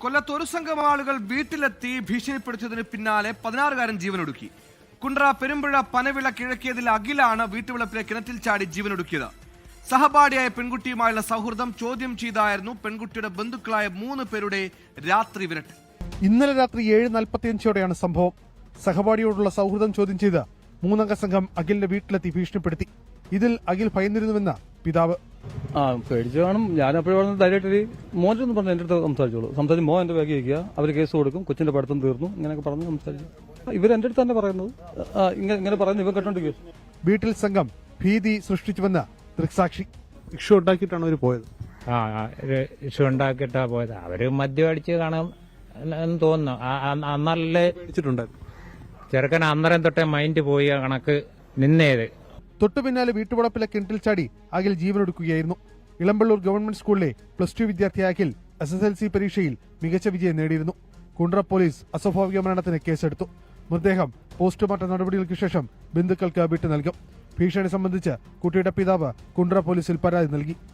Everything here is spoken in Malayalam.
കൊല്ലത്ത് ഒരു സംഘം ആളുകൾ വീട്ടിലെത്തി ഭീഷണിപ്പെടുത്തിയതിന് പിന്നാലെ 16-കാരൻ ജീവനൊടുക്കി. കുണ്ട്ര പെരുമ്പുഴ പനവിള കിഴക്കിയതിൽ അഖിലാണ് വീട്ടുവളപ്പിലെ കിണറ്റിൽ ചാടി ജീവനൊടുക്കിയത്. സഹപാഠിയായ പെൺകുട്ടിയുമായുള്ള സൗഹൃദം ചോദ്യം ചെയ്തായിരുന്നു പെൺകുട്ടിയുടെ ബന്ധുക്കളായ 3 പേരുടെ രാത്രി വിരട്ട്. ഇന്നലെ രാത്രി 7:45ഓടെയാണ് സംഭവം. സഹപാഠിയോടുള്ള സൗഹൃദം ചോദ്യം ചെയ്ത് 3-അംഗ സംഘം അഖിലിന്റെ വീട്ടിലെത്തി ഭീഷണിപ്പെടുത്തി. ഇതിൽ അഖിൽ ഭയന്നിരുന്നുവെന്ന് പിതാവ്. പേടിച്ചു കാണും. ഞാൻ എപ്പോഴും ധൈര്യമായിട്ട് മോനൊന്നും പറഞ്ഞു എന്റെ അടുത്ത് സംസാരിച്ച് മോൻ എന്റെ ബാക്കി വയ്ക്കുക, അവർ കേസ് കൊടുക്കും, കൊച്ചിന്റെ പഠിത്തം തീർന്നു, ഇങ്ങനെയൊക്കെ പറഞ്ഞ് സംസാരിച്ചു. ഇവരെന്റെ അടുത്ത് തന്നെ പറയുന്നത് ഇങ്ങനെ പറയുന്നു, ഇവ കേട്ടോണ്ടിരിക്കും. വീട്ടിൽ സംഘം ഭീതി സൃഷ്ടിച്ചുവെന്ന് ദൃക്സാക്ഷി. ഇഷ്യൂ ഉണ്ടാക്കിയിട്ടാണ് അവർ പോയത്. ഇഷ്യൂ ഉണ്ടാക്കിയിട്ടാ പോയത്. അവര് മദ്യം അടിച്ച് കാണാൻ എന്ന് തോന്നുന്നു. അന്നല്ലേ ചെറുക്കൻ അന്നേരം തൊട്ടേ മൈൻഡ് പോയി കണക്ക് നിന്നേത്. തൊട്ടു പിന്നാലെ വീട്ടുവളപ്പിലെ കിണറ്റിൽ ചാടി അഖിൽ ജീവനൊടുക്കുകയായിരുന്നു. ഇളമ്പള്ളൂർ ഗവൺമെന്റ് സ്കൂളിലെ +2 വിദ്യാർത്ഥി അഖിൽ SSLC പരീക്ഷയിൽ മികച്ച വിജയം നേടിയിരുന്നു. കുണ്ട്ര പോലീസ് അസ്വാഭാവിക മരണത്തിന് കേസെടുത്തു. മൃതദേഹം പോസ്റ്റ്മോർട്ടം നടപടികൾക്ക് ശേഷം ബന്ധുക്കൾക്ക് വിട്ടു നൽകും. ഭീഷണി സംബന്ധിച്ച് കുട്ടിയുടെ പിതാവ് കുണ്ട്ര പോലീസിൽ പരാതി നൽകി.